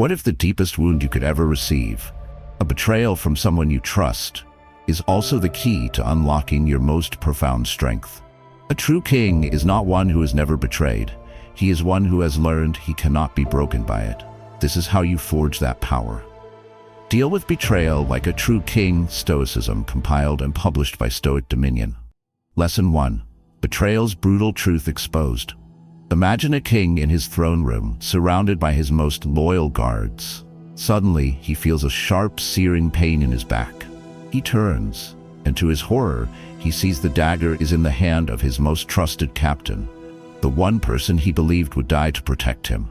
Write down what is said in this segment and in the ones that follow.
What if the deepest wound you could ever receive, a betrayal from someone you trust, is also the key to unlocking your most profound strength? A true king is not one who is never betrayed. He is one who has learned he cannot be broken by it. This is how you forge that power. Deal with betrayal like a true king. Stoicism, compiled and published by Stoic Dominion. Lesson 1. Betrayal's brutal truth exposed. Imagine a king in his throne room, surrounded by his most loyal guards. Suddenly, he feels a sharp, searing pain in his back. He turns, and to his horror, he sees the dagger is in the hand of his most trusted captain, the one person he believed would die to protect him.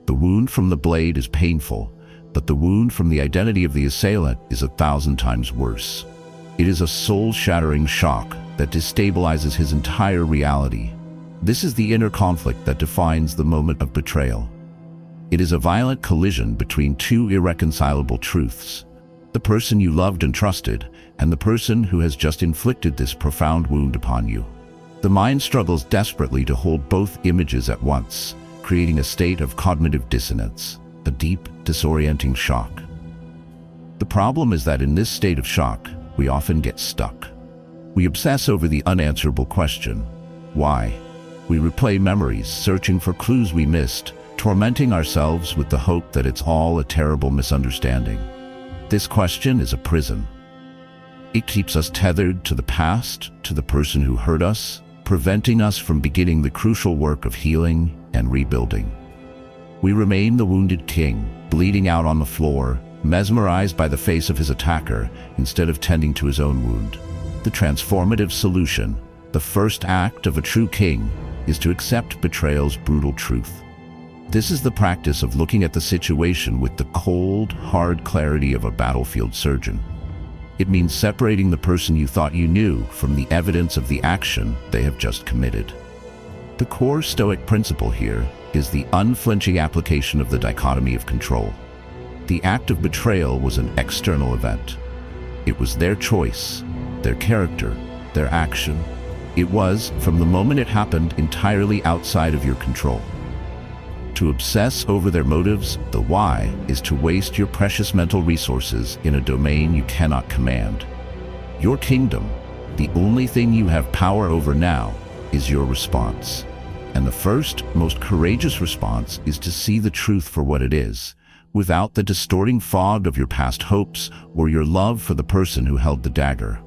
The wound from the blade is painful, but the wound from the identity of the assailant is 1,000 times worse. It is a soul-shattering shock that destabilizes his entire reality. This is the inner conflict that defines the moment of betrayal. It is a violent collision between two irreconcilable truths: the person you loved and trusted, and the person who has just inflicted this profound wound upon you. The mind struggles desperately to hold both images at once, creating a state of cognitive dissonance, a deep, disorienting shock. The problem is that in this state of shock, we often get stuck. We obsess over the unanswerable question, why? We replay memories, searching for clues we missed, tormenting ourselves with the hope that it's all a terrible misunderstanding. This question is a prison. It keeps us tethered to the past, to the person who hurt us, preventing us from beginning the crucial work of healing and rebuilding. We remain the wounded king, bleeding out on the floor, mesmerized by the face of his attacker, instead of tending to his own wound. The transformative solution, the first act of a true king, is to accept betrayal's brutal truth. This is the practice of looking at the situation with the cold, hard clarity of a battlefield surgeon. It means separating the person you thought you knew from the evidence of the action they have just committed. The core Stoic principle here is the unflinching application of the dichotomy of control. The act of betrayal was an external event. It was their choice, their character, their action. It was, from the moment it happened, entirely outside of your control. To obsess over their motives, the why, is to waste your precious mental resources in a domain you cannot command. Your kingdom, the only thing you have power over now, is your response. And the first, most courageous response is to see the truth for what it is, without the distorting fog of your past hopes or your love for the person who held the dagger.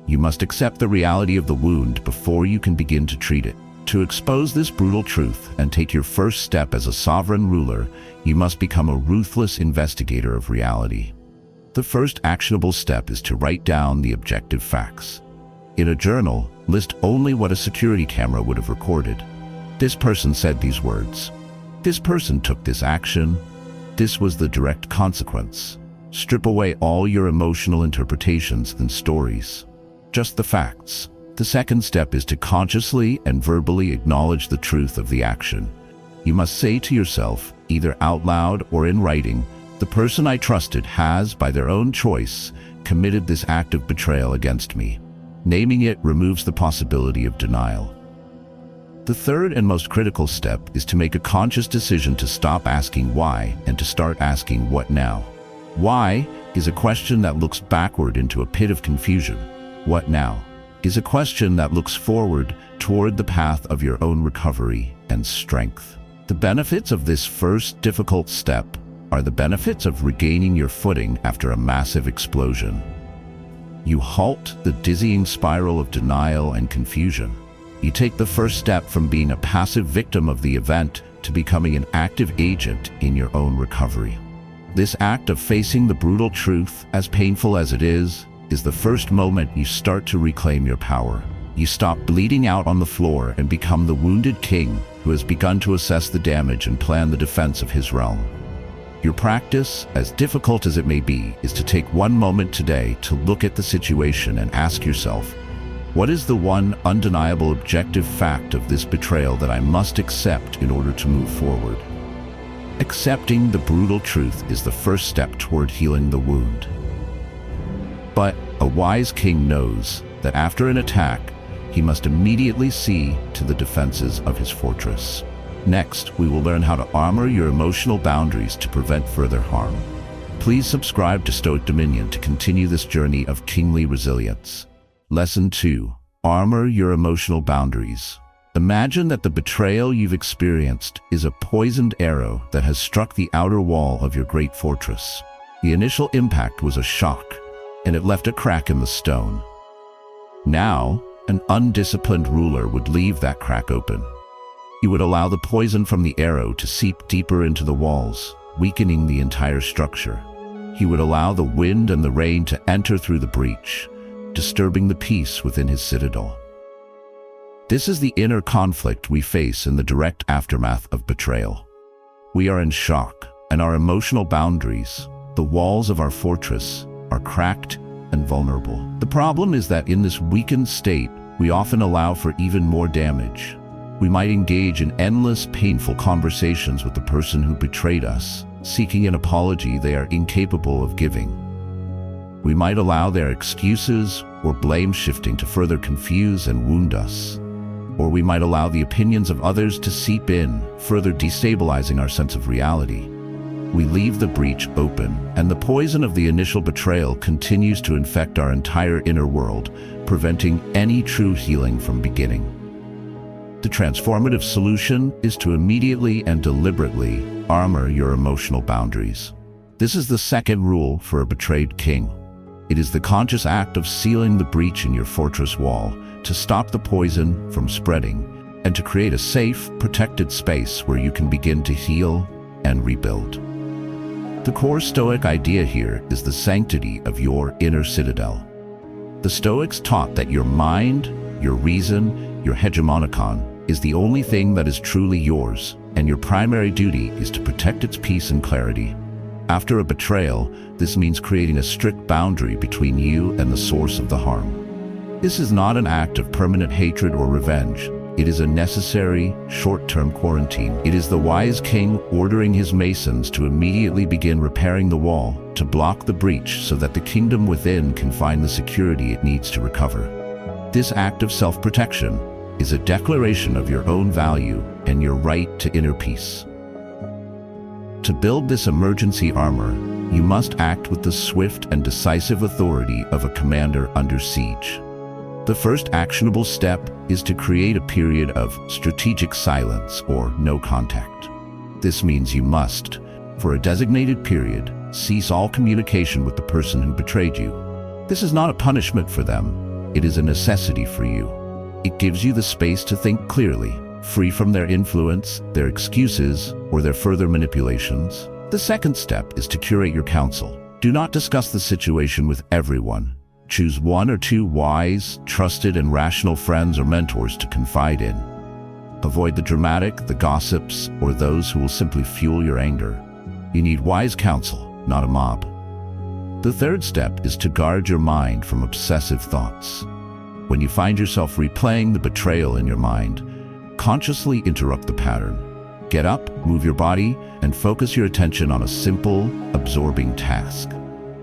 You must accept the reality of the wound before you can begin to treat it. To expose this brutal truth and take your first step as a sovereign ruler, you must become a ruthless investigator of reality. The first actionable step is to write down the objective facts. In a journal, list only what a security camera would have recorded. This person said these words. This person took this action. This was the direct consequence. Strip away all your emotional interpretations and stories. Just the facts. The second step is to consciously and verbally acknowledge the truth of the action. You must say to yourself, either out loud or in writing, the person I trusted has, by their own choice, committed this act of betrayal against me. Naming it removes the possibility of denial. The third and most critical step is to make a conscious decision to stop asking why and to start asking what now. Why is a question that looks backward into a pit of confusion. What now is a question that looks forward toward the path of your own recovery and strength. The benefits of this first difficult step are the benefits of regaining your footing after a massive explosion. You halt the dizzying spiral of denial and confusion. You take the first step from being a passive victim of the event to becoming an active agent in your own recovery. This act of facing the brutal truth, as painful as it is the first moment you start to reclaim your power. You stop bleeding out on the floor and become the wounded king who has begun to assess the damage and plan the defense of his realm. Your practice, as difficult as it may be, is to take one moment today to look at the situation and ask yourself, what is the one undeniable objective fact of this betrayal that I must accept in order to move forward? Accepting the brutal truth is the first step toward healing the wound. But a wise king knows that after an attack, he must immediately see to the defenses of his fortress. Next, we will learn how to armor your emotional boundaries to prevent further harm. Please subscribe to Stoic Dominion to continue this journey of kingly resilience. Lesson 2. Armor your emotional boundaries. Imagine that the betrayal you've experienced is a poisoned arrow that has struck the outer wall of your great fortress. The initial impact was a shock, and it left a crack in the stone. Now, an undisciplined ruler would leave that crack open. He would allow the poison from the arrow to seep deeper into the walls, weakening the entire structure. He would allow the wind and the rain to enter through the breach, disturbing the peace within his citadel. This is the inner conflict we face in the direct aftermath of betrayal. We are in shock, and our emotional boundaries, the walls of our fortress, are cracked and vulnerable. The problem is that in this weakened state, we often allow for even more damage. We might engage in endless, painful conversations with the person who betrayed us, seeking an apology they are incapable of giving. We might allow their excuses or blame shifting to further confuse and wound us. Or we might allow the opinions of others to seep in, further destabilizing our sense of reality. We leave the breach open, and the poison of the initial betrayal continues to infect our entire inner world, preventing any true healing from beginning. The transformative solution is to immediately and deliberately armor your emotional boundaries. This is the second rule for a betrayed king. It is the conscious act of sealing the breach in your fortress wall to stop the poison from spreading and to create a safe, protected space where you can begin to heal and rebuild. The core Stoic idea here is the sanctity of your inner citadel. The Stoics taught that your mind, your reason, your hegemonikon is the only thing that is truly yours, and your primary duty is to protect its peace and clarity. After a betrayal, this means creating a strict boundary between you and the source of the harm. This is not an act of permanent hatred or revenge. It is a necessary, short-term quarantine. It is the wise king ordering his masons to immediately begin repairing the wall to block the breach so that the kingdom within can find the security it needs to recover. This act of self-protection is a declaration of your own value and your right to inner peace. To build this emergency armor, you must act with the swift and decisive authority of a commander under siege. The first actionable step is to create a period of strategic silence or no contact. This means you must, for a designated period, cease all communication with the person who betrayed you. This is not a punishment for them, it is a necessity for you. It gives you the space to think clearly, free from their influence, their excuses, or their further manipulations. The second step is to curate your counsel. Do not discuss the situation with everyone. Choose one or two wise, trusted, and rational friends or mentors to confide in. Avoid the dramatic, the gossips, or those who will simply fuel your anger. You need wise counsel, not a mob. The third step is to guard your mind from obsessive thoughts. When you find yourself replaying the betrayal in your mind, consciously interrupt the pattern. Get up, move your body, and focus your attention on a simple, absorbing task.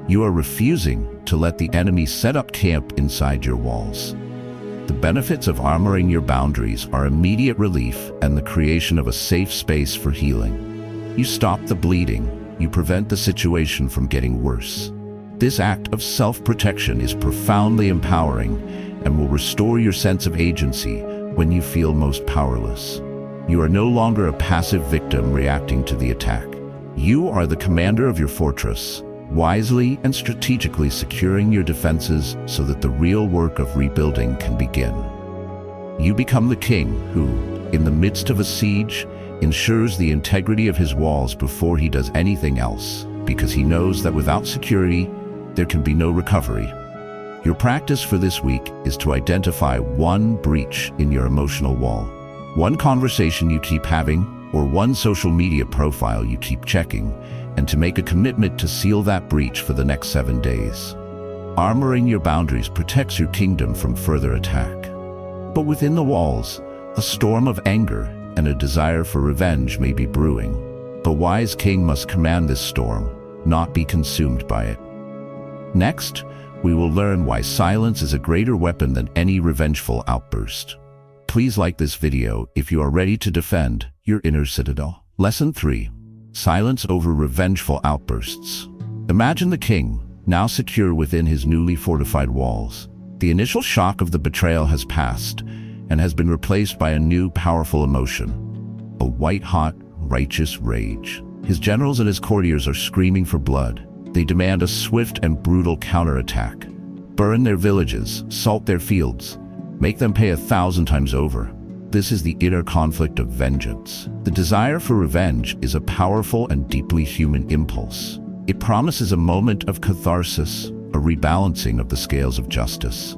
You are refusing to let the enemy set up camp inside your walls. The benefits of armoring your boundaries are immediate relief and the creation of a safe space for healing. You stop the bleeding, you prevent the situation from getting worse. This act of self-protection is profoundly empowering and will restore your sense of agency when you feel most powerless. You are no longer a passive victim reacting to the attack. You are the commander of your fortress, wisely and strategically securing your defenses so that the real work of rebuilding can begin. You become the king who, in the midst of a siege, ensures the integrity of his walls before he does anything else, because he knows that without security, there can be no recovery. Your practice for this week is to identify one breach in your emotional wall, one conversation you keep having, or one social media profile you keep checking, and to make a commitment to seal that breach for the next 7 days. Armoring your boundaries protects your kingdom from further attack. But within the walls, a storm of anger and a desire for revenge may be brewing. The wise king must command this storm, not be consumed by it. Next, we will learn why silence is a greater weapon than any revengeful outburst. Please like this video if you are ready to defend your inner citadel. Lesson 3. Silence over revengeful outbursts. Imagine the king, now secure within his newly fortified walls. The initial shock of the betrayal has passed and has been replaced by a new powerful emotion, a white-hot, righteous rage. His generals and his courtiers are screaming for blood. They demand a swift and brutal counterattack. Burn their villages, salt their fields, make them pay 1,000 times over. This is the inner conflict of vengeance. The desire for revenge is a powerful and deeply human impulse. It promises a moment of catharsis, a rebalancing of the scales of justice.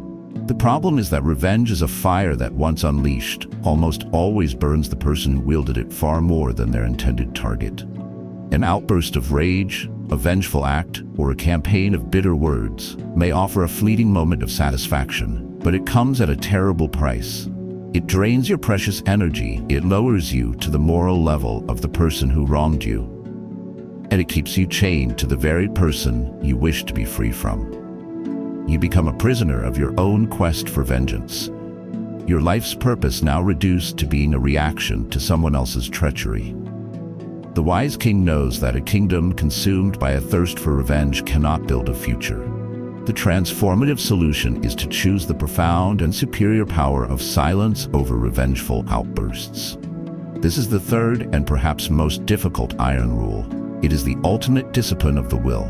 The problem is that revenge is a fire that, once unleashed, almost always burns the person who wielded it far more than their intended target. An outburst of rage, a vengeful act, or a campaign of bitter words may offer a fleeting moment of satisfaction, but it comes at a terrible price. It drains your precious energy, it lowers you to the moral level of the person who wronged you, and it keeps you chained to the very person you wish to be free from. You become a prisoner of your own quest for vengeance. Your life's purpose now reduced to being a reaction to someone else's treachery. The wise king knows that a kingdom consumed by a thirst for revenge cannot build a future. The transformative solution is to choose the profound and superior power of silence over revengeful outbursts. This is the third and perhaps most difficult iron rule. It is the ultimate discipline of the will.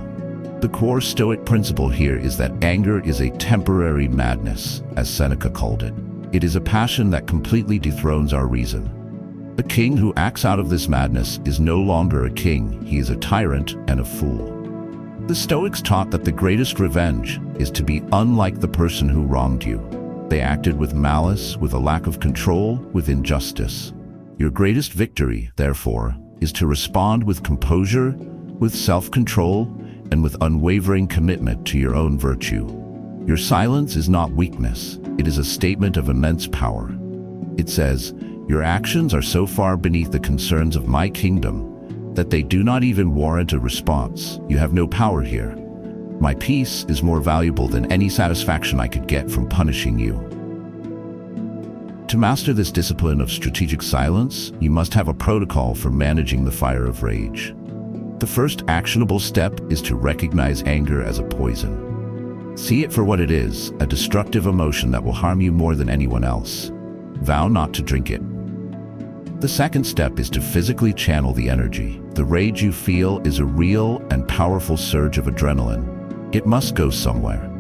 The core Stoic principle here is that anger is a temporary madness, as Seneca called it. It is a passion that completely dethrones our reason. A king who acts out of this madness is no longer a king, he is a tyrant and a fool. The Stoics taught that the greatest revenge is to be unlike the person who wronged you. They acted with malice, with a lack of control, with injustice. Your greatest victory, therefore, is to respond with composure, with self-control, and with unwavering commitment to your own virtue. Your silence is not weakness, it is a statement of immense power. It says, "Your actions are so far beneath the concerns of my kingdom that they do not even warrant a response. You have no power here. My peace is more valuable than any satisfaction I could get from punishing you." To master this discipline of strategic silence, you must have a protocol for managing the fire of rage. The first actionable step is to recognize anger as a poison. See it for what it is, a destructive emotion that will harm you more than anyone else. Vow not to drink it. The second step is to physically channel the energy. The rage you feel is a real and powerful surge of adrenaline. It must go somewhere.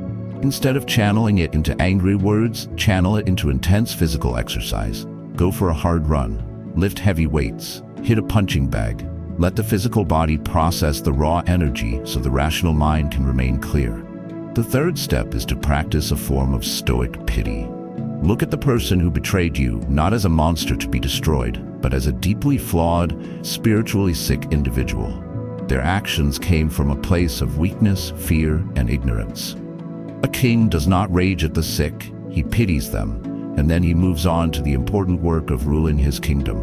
Instead of channeling it into angry words, channel it into intense physical exercise. Go for a hard run, lift heavy weights, hit a punching bag. Let the physical body process the raw energy so the rational mind can remain clear. The third step is to practice a form of Stoic pity. Look at the person who betrayed you not as a monster to be destroyed, but as a deeply flawed, spiritually sick individual. Their actions came from a place of weakness, fear, and ignorance. A king does not rage at the sick, he pities them, and then he moves on to the important work of ruling his kingdom.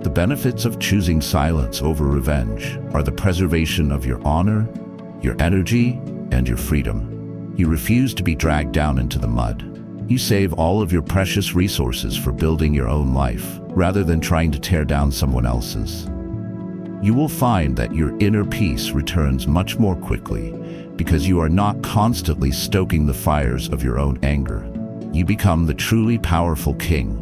The benefits of choosing silence over revenge are the preservation of your honor, your energy, and your freedom. You refuse to be dragged down into the mud. You save all of your precious resources for building your own life, rather than trying to tear down someone else's. You will find that your inner peace returns much more quickly, because you are not constantly stoking the fires of your own anger. You become the truly powerful king,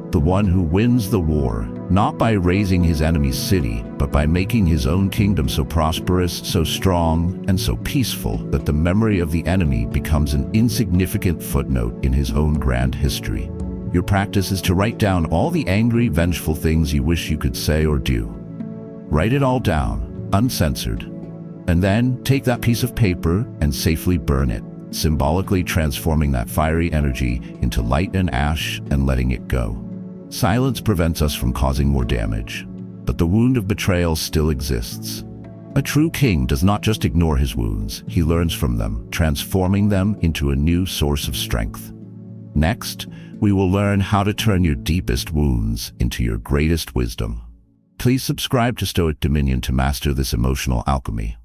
the one who wins the war, not by razing his enemy's city, but by making his own kingdom so prosperous, so strong, and so peaceful that the memory of the enemy becomes an insignificant footnote in his own grand history. Your practice is to write down all the angry, vengeful things you wish you could say or do. Write it all down, uncensored, and then take that piece of paper and safely burn it, symbolically transforming that fiery energy into light and ash and letting it go. Silence prevents us from causing more damage, but the wound of betrayal still exists. A true king does not just ignore his wounds, he learns from them, transforming them into a new source of strength. Next, we will learn how to turn your deepest wounds into your greatest wisdom. Please subscribe to Stoic Dominion to master this emotional alchemy.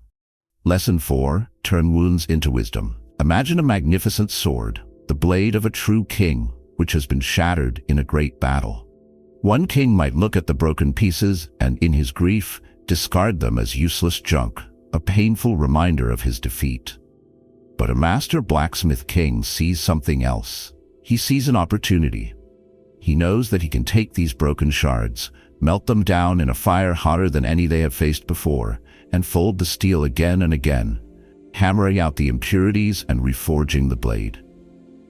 Lesson 4. Turn wounds into wisdom. Imagine a magnificent sword, the blade of a true king, which has been shattered in a great battle. One king might look at the broken pieces and, in his grief, discard them as useless junk, a painful reminder of his defeat. But a master blacksmith king sees something else. He sees an opportunity. He knows that he can take these broken shards, melt them down in a fire hotter than any they have faced before, and fold the steel again and again, hammering out the impurities and reforging the blade.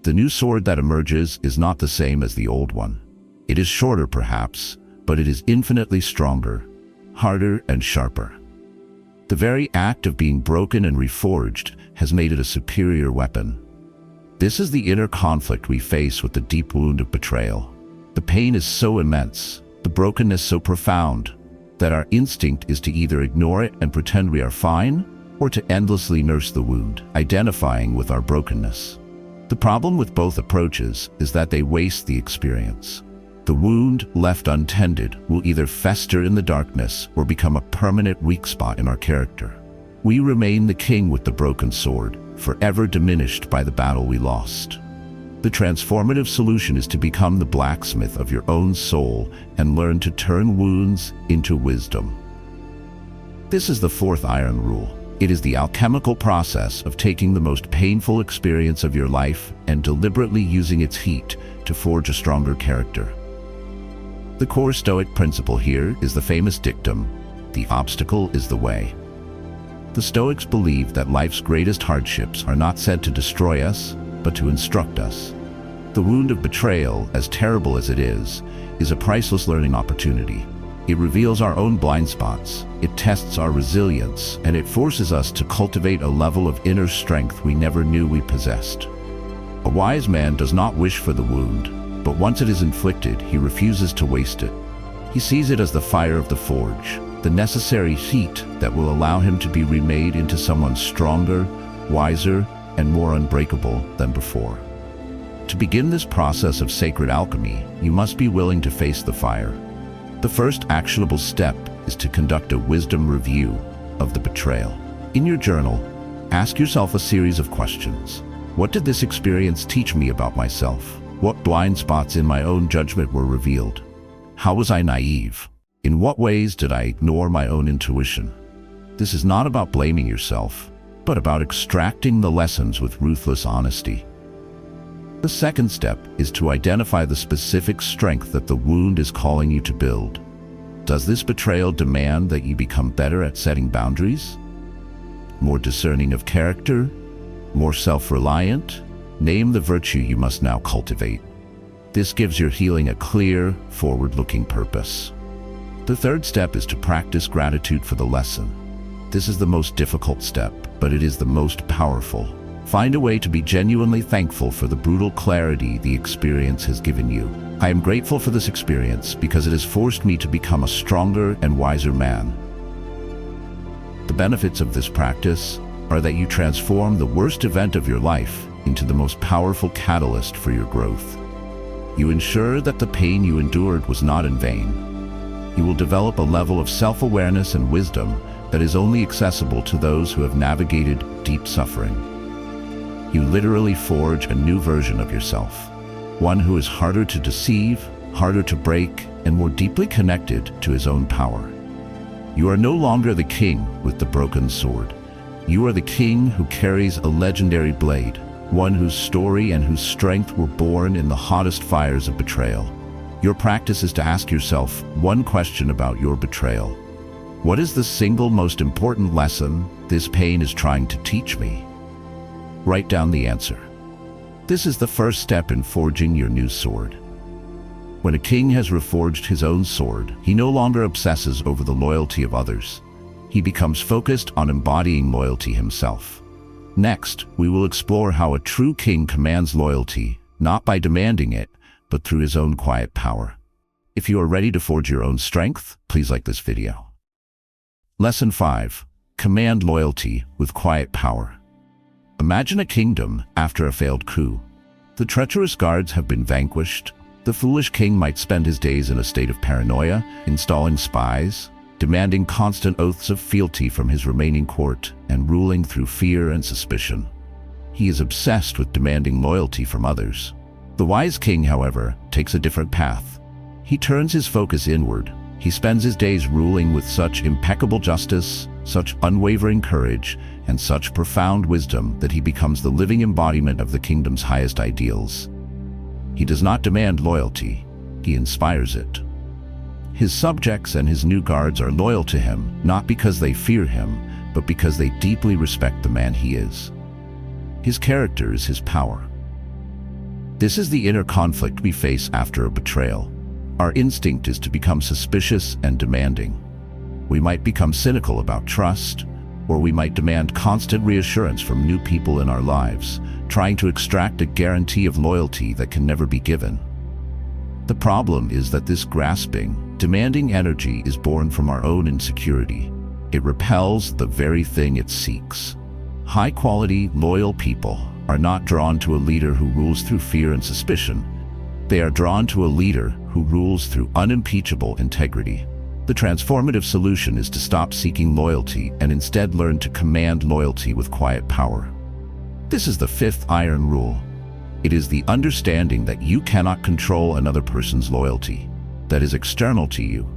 The new sword that emerges is not the same as the old one. It is shorter perhaps, but it is infinitely stronger, harder and sharper. The very act of being broken and reforged has made it a superior weapon. This is the inner conflict we face with the deep wound of betrayal. The pain is so immense, the brokenness so profound, that our instinct is to either ignore it and pretend we are fine, or to endlessly nurse the wound, identifying with our brokenness. The problem with both approaches is that they waste the experience. The wound, left untended, will either fester in the darkness or become a permanent weak spot in our character. We remain the king with the broken sword, forever diminished by the battle we lost. The transformative solution is to become the blacksmith of your own soul and learn to turn wounds into wisdom. This is the fourth iron rule. It is the alchemical process of taking the most painful experience of your life and deliberately using its heat to forge a stronger character. The core Stoic principle here is the famous dictum, "The obstacle is the way." The Stoics believe that life's greatest hardships are not sent to destroy us, but to instruct us. The wound of betrayal, as terrible as it is a priceless learning opportunity. It reveals our own blind spots, it tests our resilience, and it forces us to cultivate a level of inner strength we never knew we possessed. A wise man does not wish for the wound, but once it is inflicted, he refuses to waste it. He sees it as the fire of the forge, the necessary heat that will allow him to be remade into someone stronger, wiser, and more unbreakable than before. To begin this process of sacred alchemy, you must be willing to face the fire. The first actionable step is to conduct a wisdom review of the betrayal. In your journal, ask yourself a series of questions. What did this experience teach me about myself? What blind spots in my own judgment were revealed? How was I naive? In what ways did I ignore my own intuition? This is not about blaming yourself, but about extracting the lessons with ruthless honesty. The second step is to identify the specific strength that the wound is calling you to build. Does this betrayal demand that you become better at setting boundaries? More discerning of character? More self-reliant? Name the virtue you must now cultivate. This gives your healing a clear, forward-looking purpose. The third step is to practice gratitude for the lesson. This is the most difficult step, but it is the most powerful. Find a way to be genuinely thankful for the brutal clarity the experience has given you. I am grateful for this experience because it has forced me to become a stronger and wiser man. The benefits of this practice are that you transform the worst event of your life into the most powerful catalyst for your growth. You ensure that the pain you endured was not in vain. You will develop a level of self-awareness and wisdom that is only accessible to those who have navigated deep suffering. You literally forge a new version of yourself, one who is harder to deceive, harder to break, and more deeply connected to his own power. You are no longer the king with the broken sword. You are the king who carries a legendary blade, one whose story and whose strength were born in the hottest fires of betrayal. Your practice is to ask yourself one question about your betrayal. What is the single most important lesson this pain is trying to teach me? Write down the answer. This is the first step in forging your new sword. When a king has reforged his own sword, he no longer obsesses over the loyalty of others. He becomes focused on embodying loyalty himself. Next, we will explore how a true king commands loyalty, not by demanding it, but through his own quiet power. If you are ready to forge your own strength, please like this video. Lesson 5. Command loyalty with quiet power. Imagine a kingdom after a failed coup. The treacherous guards have been vanquished. The foolish king might spend his days in a state of paranoia, installing spies, demanding constant oaths of fealty from his remaining court, and ruling through fear and suspicion. He is obsessed with demanding loyalty from others. The wise king, however, takes a different path. He turns his focus inward. He spends his days ruling with such impeccable justice, such unwavering courage, and such profound wisdom that he becomes the living embodiment of the kingdom's highest ideals. He does not demand loyalty, he inspires it. His subjects and his new guards are loyal to him, not because they fear him, but because they deeply respect the man he is. His character is his power. This is the inner conflict we face after a betrayal. Our instinct is to become suspicious and demanding. We might become cynical about trust, or we might demand constant reassurance from new people in our lives, trying to extract a guarantee of loyalty that can never be given. The problem is that this grasping, demanding energy is born from our own insecurity. It repels the very thing it seeks. High-quality, loyal people are not drawn to a leader who rules through fear and suspicion. They are drawn to a leader who rules through unimpeachable integrity. The transformative solution is to stop seeking loyalty and instead learn to command loyalty with quiet power. This is the fifth iron rule. It is the understanding that you cannot control another person's loyalty, that is external to you.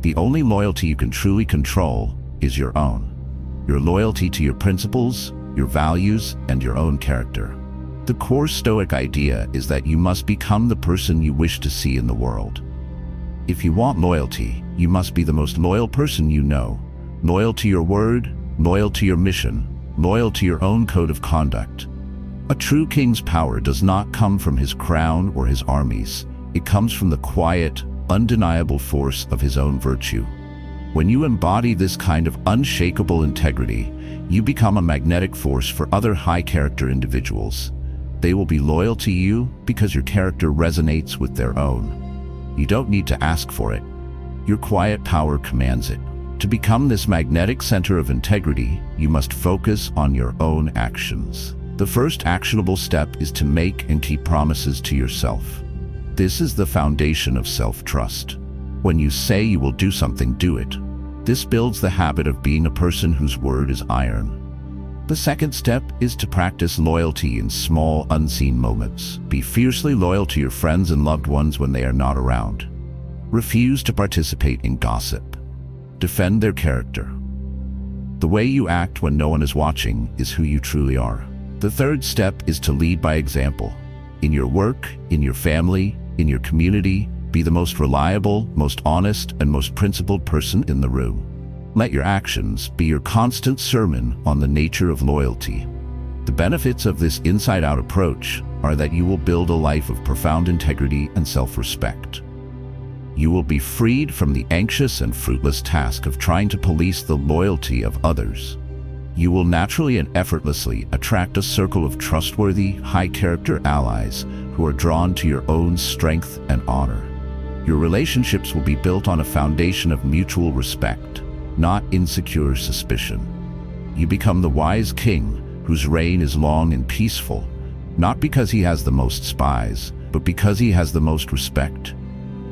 The only loyalty you can truly control is your own. Your loyalty to your principles, your values, and your own character. The core Stoic idea is that you must become the person you wish to see in the world. If you want loyalty, you must be the most loyal person you know. Loyal to your word, loyal to your mission, loyal to your own code of conduct. A true king's power does not come from his crown or his armies. It comes from the quiet, undeniable force of his own virtue. When you embody this kind of unshakable integrity, you become a magnetic force for other high-character individuals. They will be loyal to you because your character resonates with their own. You don't need to ask for it. Your quiet power commands it. To become this magnetic center of integrity, you must focus on your own actions. The first actionable step is to make and keep promises to yourself. This is the foundation of self-trust. When you say you will do something, do it. This builds the habit of being a person whose word is iron. The second step is to practice loyalty in small, unseen moments. Be fiercely loyal to your friends and loved ones when they are not around. Refuse to participate in gossip. Defend their character. The way you act when no one is watching is who you truly are. The third step is to lead by example. In your work, in your family, in your community, be the most reliable, most honest, and most principled person in the room. Let your actions be your constant sermon on the nature of loyalty. The benefits of this inside-out approach are that you will build a life of profound integrity and self-respect. You will be freed from the anxious and fruitless task of trying to police the loyalty of others. You will naturally and effortlessly attract a circle of trustworthy, high-character allies who are drawn to your own strength and honor. Your relationships will be built on a foundation of mutual respect, not insecure suspicion. You become the wise king whose reign is long and peaceful, not because he has the most spies, but because he has the most respect.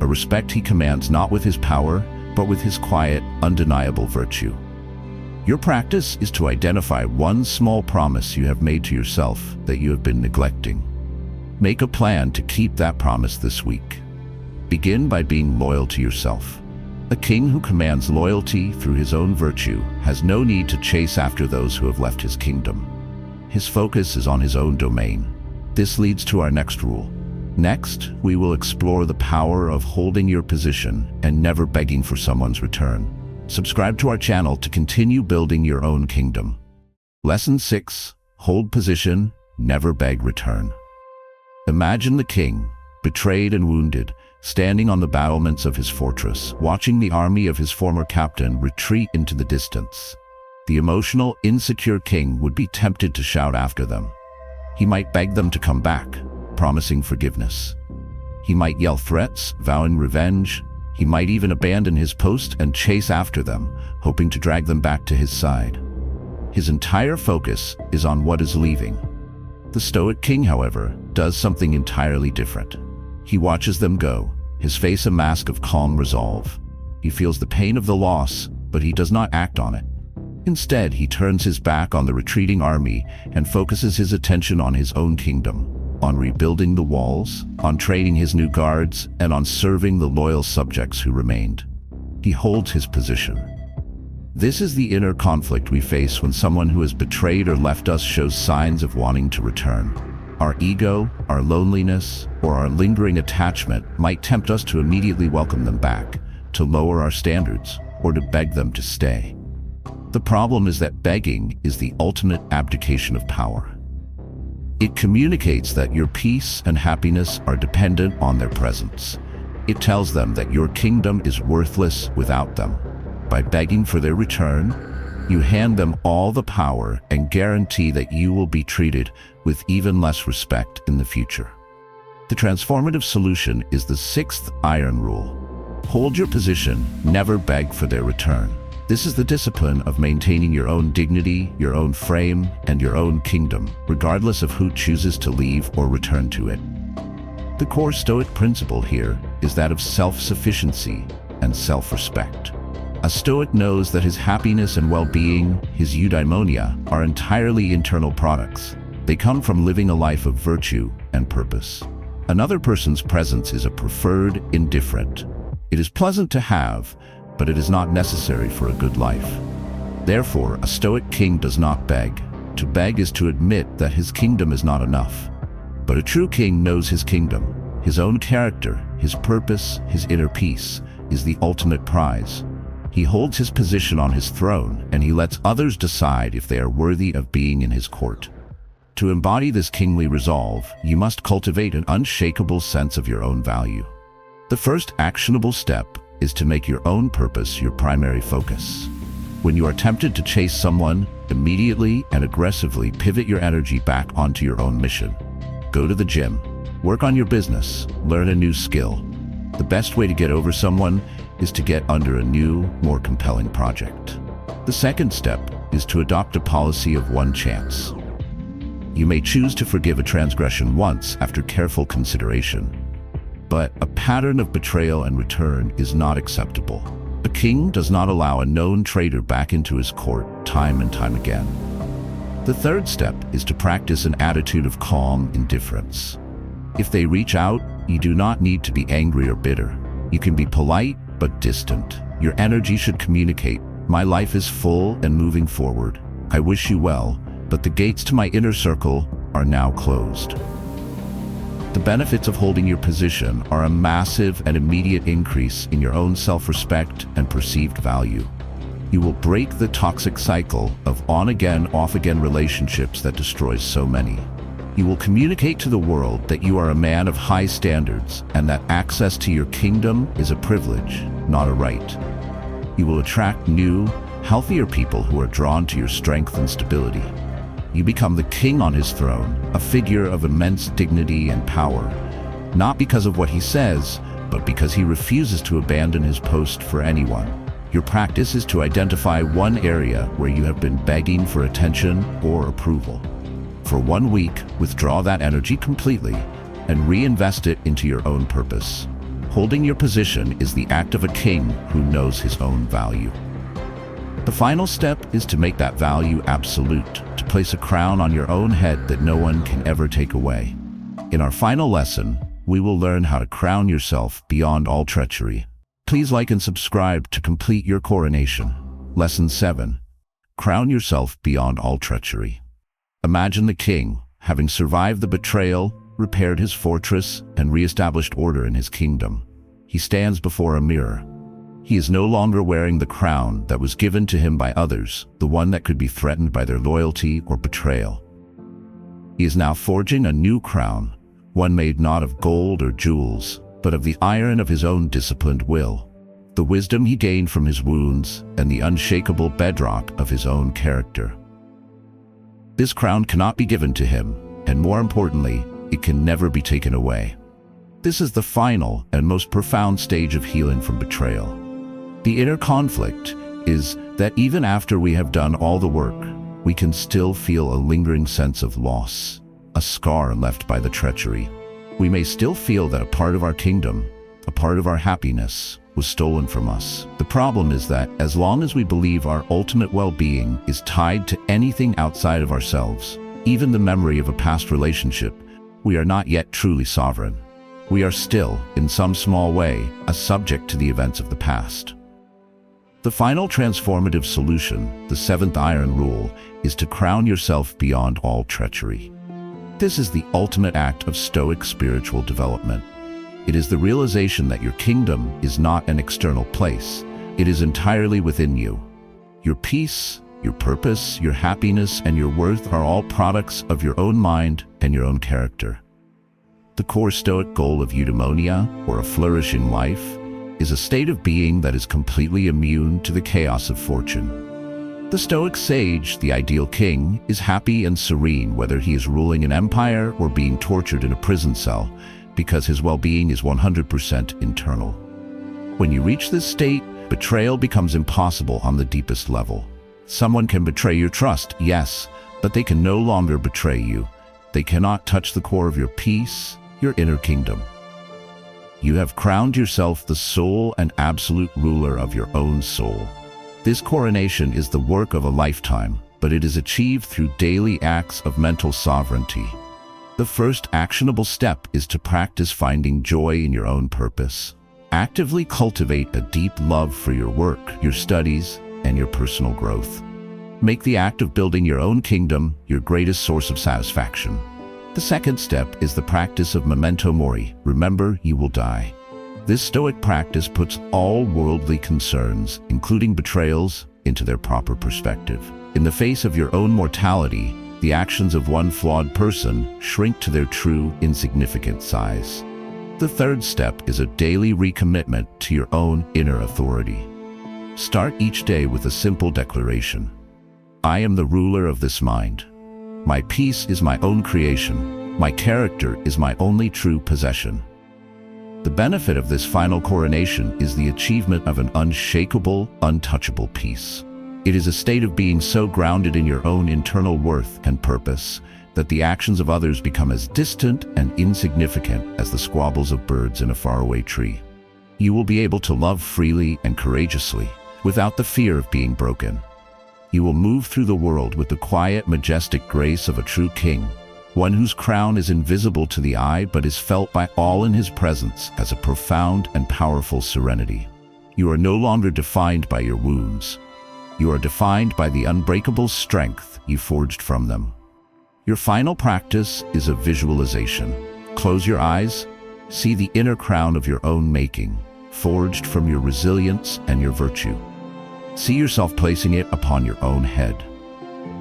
A respect he commands not with his power, but with his quiet, undeniable virtue. Your practice is to identify one small promise you have made to yourself that you have been neglecting. Make a plan to keep that promise this week. Begin by being loyal to yourself. A king who commands loyalty through his own virtue has no need to chase after those who have left his kingdom. His focus is on his own domain. This leads to our next rule. Next, we will explore the power of holding your position and never begging for someone's return. Subscribe to our channel to continue building your own kingdom. Lesson 6. Hold position, never beg return. Imagine the king, betrayed and wounded, standing on the battlements of his fortress, watching the army of his former captain retreat into the distance. The emotional, insecure king would be tempted to shout after them. He might beg them to come back, promising forgiveness. He might yell threats, vowing revenge. He might even abandon his post and chase after them, hoping to drag them back to his side. His entire focus is on what is leaving. The Stoic king, however, does something entirely different. He watches them go, his face a mask of calm resolve. He feels the pain of the loss, but he does not act on it. Instead, he turns his back on the retreating army and focuses his attention on his own kingdom. on rebuilding the walls, on training his new guards, and on serving the loyal subjects who remained. He holds his position. This is the inner conflict we face when someone who has betrayed or left us shows signs of wanting to return. Our ego, our loneliness, or our lingering attachment might tempt us to immediately welcome them back, to lower our standards, or to beg them to stay. The problem is that begging is the ultimate abdication of power. It communicates that your peace and happiness are dependent on their presence. It tells them that your kingdom is worthless without them. By begging for their return, you hand them all the power and guarantee that you will be treated with even less respect in the future. The transformative solution is the sixth iron rule. Hold your position, never beg for their return. This is the discipline of maintaining your own dignity, your own frame, and your own kingdom, regardless of who chooses to leave or return to it. The core Stoic principle here is that of self-sufficiency and self-respect. A Stoic knows that his happiness and well-being, his eudaimonia, are entirely internal products. They come from living a life of virtue and purpose. Another person's presence is a preferred indifferent. It is pleasant to have, but it is not necessary for a good life. Therefore, a Stoic king does not beg. To beg is to admit that his kingdom is not enough. But a true king knows his kingdom. His own character, his purpose, his inner peace is the ultimate prize. He holds his position on his throne, and he lets others decide if they are worthy of being in his court. To embody this kingly resolve, you must cultivate an unshakable sense of your own value. The first actionable step is to make your own purpose your primary focus. When you are tempted to chase someone, immediately and aggressively pivot your energy back onto your own mission. Go to the gym, work on your business, learn a new skill. The best way to get over someone is to get under a new, more compelling project. The second step is to adopt a policy of one chance. You may choose to forgive a transgression once after careful consideration, but a pattern of betrayal and return is not acceptable. A king does not allow a known traitor back into his court time and time again. The third step is to practice an attitude of calm indifference. If they reach out, you do not need to be angry or bitter. You can be polite but distant. Your energy should communicate, "My life is full and moving forward. I wish you well, but the gates to my inner circle are now closed." The benefits of holding your position are a massive and immediate increase in your own self-respect and perceived value. You will break the toxic cycle of on-again, off-again relationships that destroys so many. You will communicate to the world that you are a man of high standards and that access to your kingdom is a privilege, not a right. You will attract new, healthier people who are drawn to your strength and stability. You become the king on his throne, a figure of immense dignity and power, not because of what he says, but because he refuses to abandon his post for anyone. Your practice is to identify one area where you have been begging for attention or approval. For 1 week, withdraw that energy completely and reinvest it into your own purpose. Holding your position is the act of a king who knows his own value. The final step is to make that value absolute, to place a crown on your own head that no one can ever take away. In our final lesson, we will learn how to crown yourself beyond all treachery. Please like and subscribe to complete your coronation. Lesson 7. Crown yourself beyond all treachery. Imagine the king, having survived the betrayal, repaired his fortress, and re-established order in his kingdom. He stands before a mirror. He is no longer wearing the crown that was given to him by others, the one that could be threatened by their loyalty or betrayal. He is now forging a new crown, one made not of gold or jewels, but of the iron of his own disciplined will, the wisdom he gained from his wounds, and the unshakable bedrock of his own character. This crown cannot be given to him, and more importantly, it can never be taken away. This is the final and most profound stage of healing from betrayal. The inner conflict is that even after we have done all the work, we can still feel a lingering sense of loss, a scar left by the treachery. We may still feel that a part of our kingdom, a part of our happiness, was stolen from us. The problem is that as long as we believe our ultimate well-being is tied to anything outside of ourselves, even the memory of a past relationship, we are not yet truly sovereign. We are still, in some small way, a subject to the events of the past. The final transformative solution, the seventh iron rule, is to crown yourself beyond all treachery. This is the ultimate act of Stoic spiritual development. It is the realization that your kingdom is not an external place. It is entirely within you. Your peace, your purpose, your happiness, and your worth are all products of your own mind and your own character. The core Stoic goal of eudaimonia, or a flourishing life, is a state of being that is completely immune to the chaos of fortune. The Stoic sage, the ideal king, is happy and serene whether he is ruling an empire or being tortured in a prison cell, because his well-being is 100% internal. When you reach this state, betrayal becomes impossible on the deepest level. Someone can betray your trust, yes, but they can no longer betray you. They cannot touch the core of your peace, your inner kingdom. You have crowned yourself the sole and absolute ruler of your own soul. This coronation is the work of a lifetime, but it is achieved through daily acts of mental sovereignty. The first actionable step is to practice finding joy in your own purpose. Actively cultivate a deep love for your work, your studies, and your personal growth. Make the act of building your own kingdom your greatest source of satisfaction. The second step is the practice of memento mori. Remember, you will die. This Stoic practice puts all worldly concerns, including betrayals, into their proper perspective. In the face of your own mortality, the actions of one flawed person shrink to their true, insignificant size. The third step is a daily recommitment to your own inner authority. Start each day with a simple declaration. I am the ruler of this mind. My peace is my own creation. My character is my only true possession. The benefit of this final coronation is the achievement of an unshakable, untouchable peace. It is a state of being so grounded in your own internal worth and purpose that the actions of others become as distant and insignificant as the squabbles of birds in a faraway tree. You will be able to love freely and courageously, without the fear of being broken. You will move through the world with the quiet, majestic grace of a true king, one whose crown is invisible to the eye but is felt by all in his presence as a profound and powerful serenity. You are no longer defined by your wounds. You are defined by the unbreakable strength you forged from them. Your final practice is a visualization. Close your eyes, see the inner crown of your own making, forged from your resilience and your virtue. See yourself placing it upon your own head.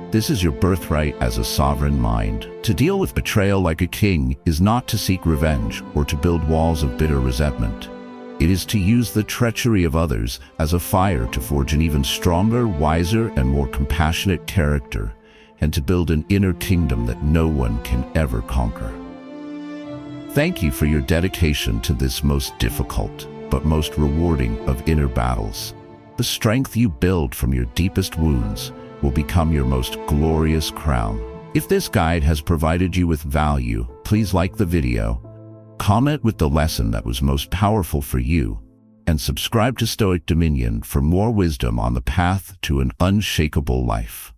This is your birthright as a sovereign mind. To deal with betrayal like a king is not to seek revenge or to build walls of bitter resentment. It is to use the treachery of others as a fire to forge an even stronger, wiser, and more compassionate character, and to build an inner kingdom that no one can ever conquer. Thank you for your dedication to this most difficult, but most rewarding of inner battles. The strength you build from your deepest wounds will become your most glorious crown. If this guide has provided you with value, please like the video, comment with the lesson that was most powerful for you, and subscribe to Stoic Dominion for more wisdom on the path to an unshakable life.